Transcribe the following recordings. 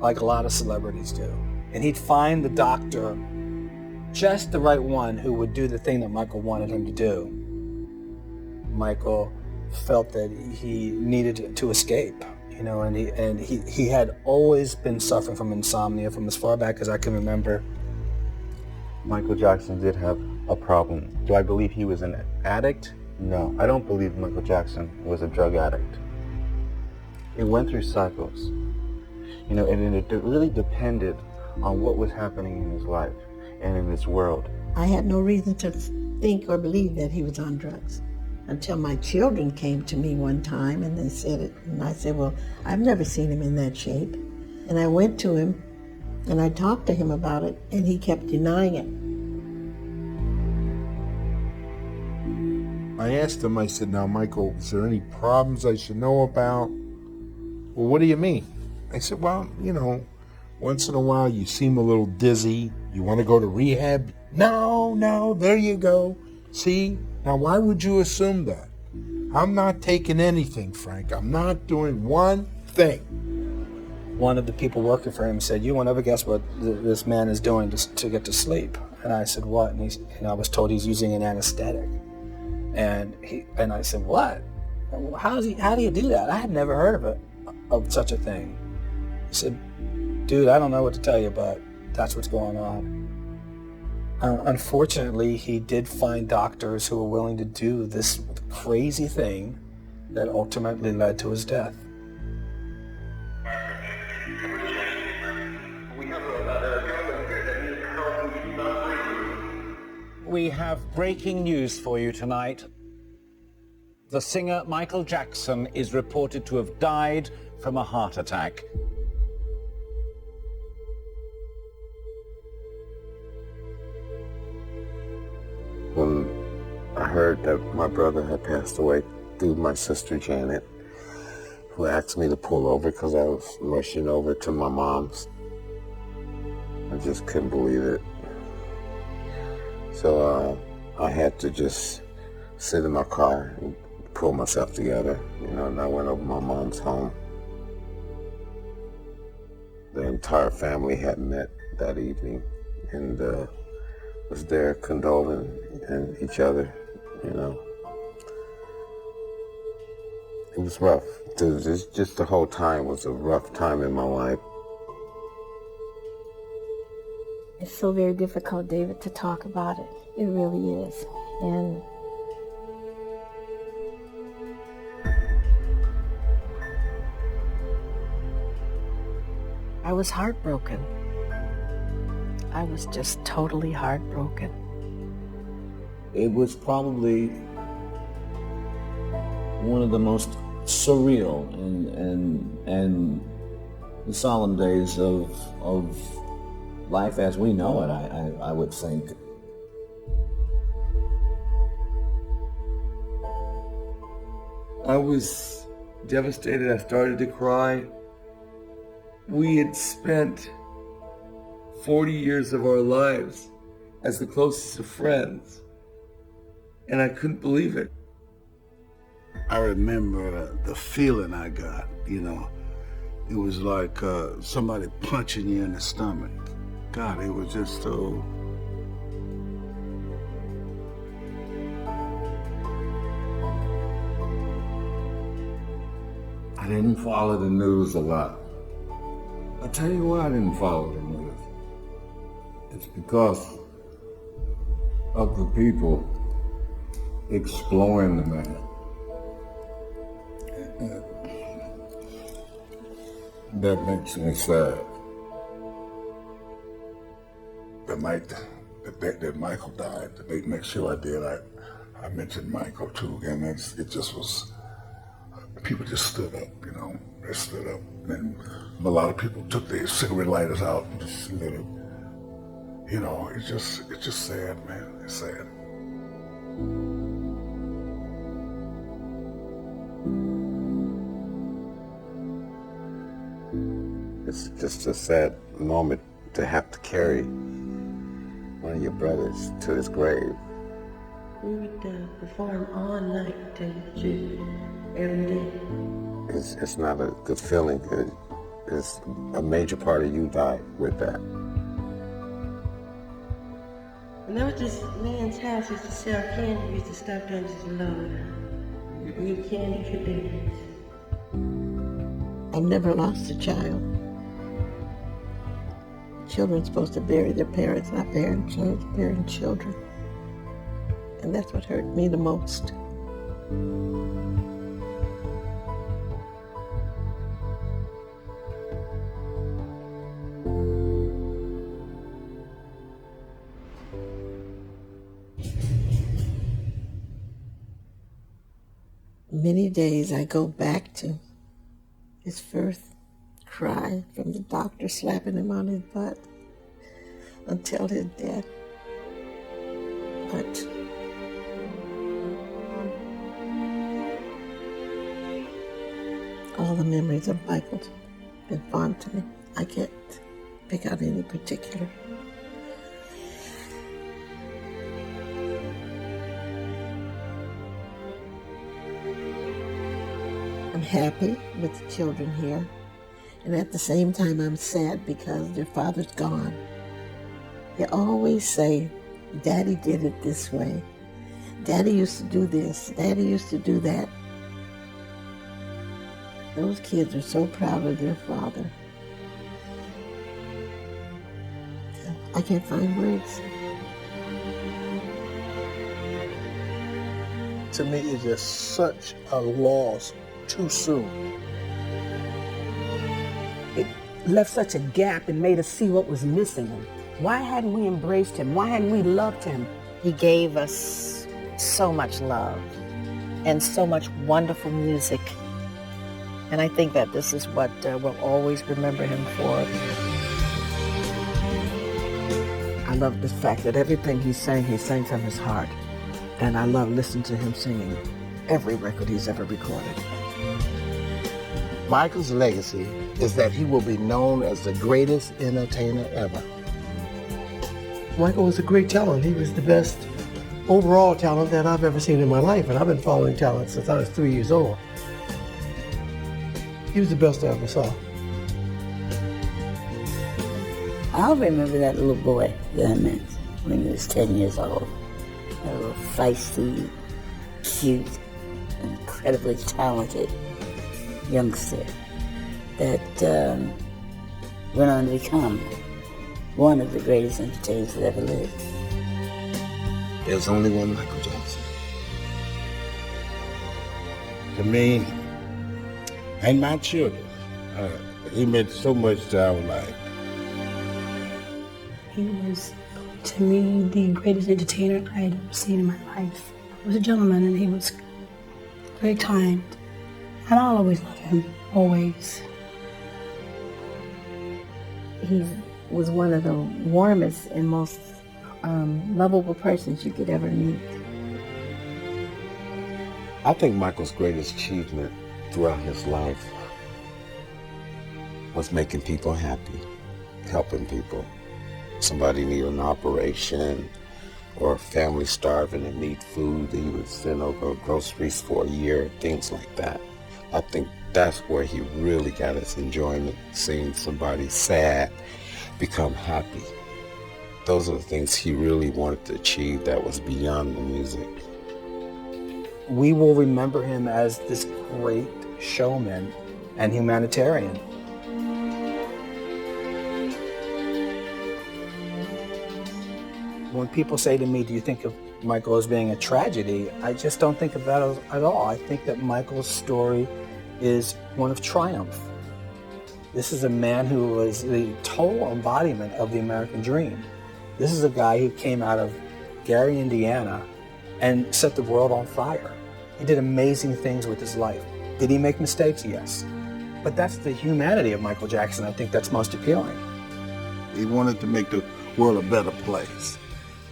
like a lot of celebrities do. And he'd find the doctor, just the right one, who would do the thing that Michael wanted him to do. Michael felt that he needed to escape, you know, and he had always been suffering from insomnia from as far back as I can remember. Michael Jackson did have a problem. Do I believe he was an addict? No, I don't believe Michael Jackson was a drug addict. He went through cycles, you know, and it really depended on what was happening in his life and in this world. I had no reason to think or believe that he was on drugs until my children came to me one time and they said it. And I said, well, I've never seen him in that shape. And I went to him and I talked to him about it, and he kept denying it. I asked him, I said, now, Michael, is there any problems I should know about? Well, what do you mean? I said, well, you know, once in a while you seem a little dizzy. You want to go to rehab? No, there you go. See? Now, why would you assume that? I'm not taking anything, Frank. I'm not doing one thing. One of the people working for him said, you won't ever guess what this man is doing to get to sleep. And I said, what? And I was told he's using an anesthetic. And I said, what? How do you do that? I had never heard of such a thing. He said, dude, I don't know what to tell you, but that's what's going on. Unfortunately, he did find doctors who were willing to do this crazy thing that ultimately led to his death. We have breaking news for you tonight. The singer Michael Jackson is reported to have died from a heart attack. When I heard that my brother had passed away through my sister Janet, who asked me to pull over because I was rushing over to my mom's, I just couldn't believe it. So I had to just sit in my car and pull myself together, you know, and I went over to my mom's home. The entire family had met that evening and was there condoling and each other, you know. It was rough. Just the whole time was a rough time in my life. It's so very difficult, David, to talk about it. It really is. And I was heartbroken. I was just totally heartbroken. It was probably one of the most surreal and solemn days of life as we know it, I would think. I was devastated. I started to cry. We had spent 40 years of our lives as the closest of friends, and I couldn't believe it. I remember the feeling I got, you know. It was like somebody punching you in the stomach. God, it was just so... I didn't follow the news a lot. I'll tell you why I didn't follow the news. It's because of the people exploring the man. That makes me sad. The night that Michael died, to make sure I did, I mentioned Michael too, and it just was, people just stood up, you know, they stood up, and a lot of people took their cigarette lighters out and just lit it. You know, it's just sad, man, it's sad. It's just a sad moment to have to carry one of your brothers to his grave. We would perform all night till early day. It's not a good feeling. is a major part of you died with that. And there was this man's house used to sell candy. We used to stop there and just load. Need candy for days. I've never lost a child. Children are supposed to bury their parents, not burying children. And that's what hurt me the most. Many days I go back to his first cry from the doctor slapping him on his butt until his death. But all the memories of Michael's been fond to me. I can't pick out any particular. I'm happy with the children here, and at the same time I'm sad because their father's gone. They always say, Daddy did it this way. Daddy used to do this. Daddy used to do that. Those kids are so proud of their father. I can't find words. To me, it's just such a loss too soon. It left such a gap and made us see what was missing. Why hadn't we embraced him? Why hadn't we loved him? He gave us so much love and so much wonderful music. And I think that this is what we'll always remember him for. I love the fact that everything he sang from his heart. And I love listening to him singing every record he's ever recorded. Michael's legacy is that he will be known as the greatest entertainer ever. Michael was a great talent. He was the best overall talent that I've ever seen in my life, and I've been following talent since I was 3 years old. He was the best I ever saw. I'll remember that little boy that I met when he was 10 years old. A little feisty, cute, incredibly talented youngster that went on to become one of the greatest entertainers that ever lived. There's only one Michael Jackson. To me and my children, he meant so much to our life. He was, to me, the greatest entertainer I had ever seen in my life. He was a gentleman and he was very kind. And I'll always love him, always. He was one of the warmest and most lovable persons you could ever meet. I think Michael's greatest achievement throughout his life was making people happy, helping people. Somebody needed an operation or a family starving and need food, he would send over groceries for a year, things like that. I think that's where he really got his enjoyment, seeing somebody sad become happy. Those are the things he really wanted to achieve that was beyond the music. We will remember him as this great showman and humanitarian. When people say to me, do you think of Michael as being a tragedy? I just don't think of that at all. I think that Michael's story is one of triumph. This is a man who was the total embodiment of the American dream. This is a guy who came out of Gary, Indiana, and set the world on fire. He did amazing things with his life. Did he make mistakes? Yes. But that's the humanity of Michael Jackson. I think that's most appealing. He wanted to make the world a better place.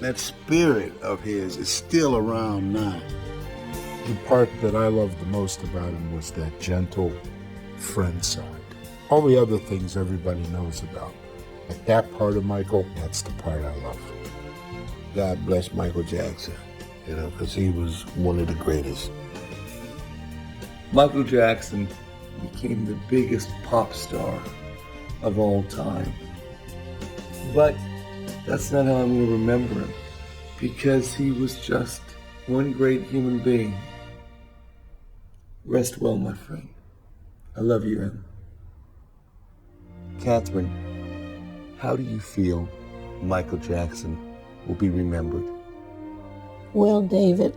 That spirit of his is still around now. The part that I loved the most about him was that gentle friend side. All the other things everybody knows about. But that part of Michael, that's the part I love. God bless Michael Jackson, because he was one of the greatest. Michael Jackson became the biggest pop star of all time. But that's not how I'm going to remember him, because he was just one great human being. Rest well, my friend. I love you, Em. Katherine, how do you feel Michael Jackson will be remembered? Well, David,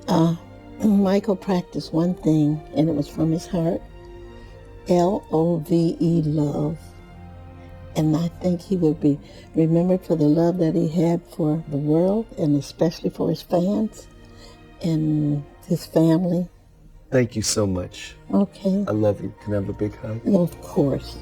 Michael practiced one thing, and it was from his heart. L-O-V-E, love. And I think he would be remembered for the love that he had for the world, and especially for his fans and his family. Thank you so much. Okay. I love you. Can I have a big hug? Of course.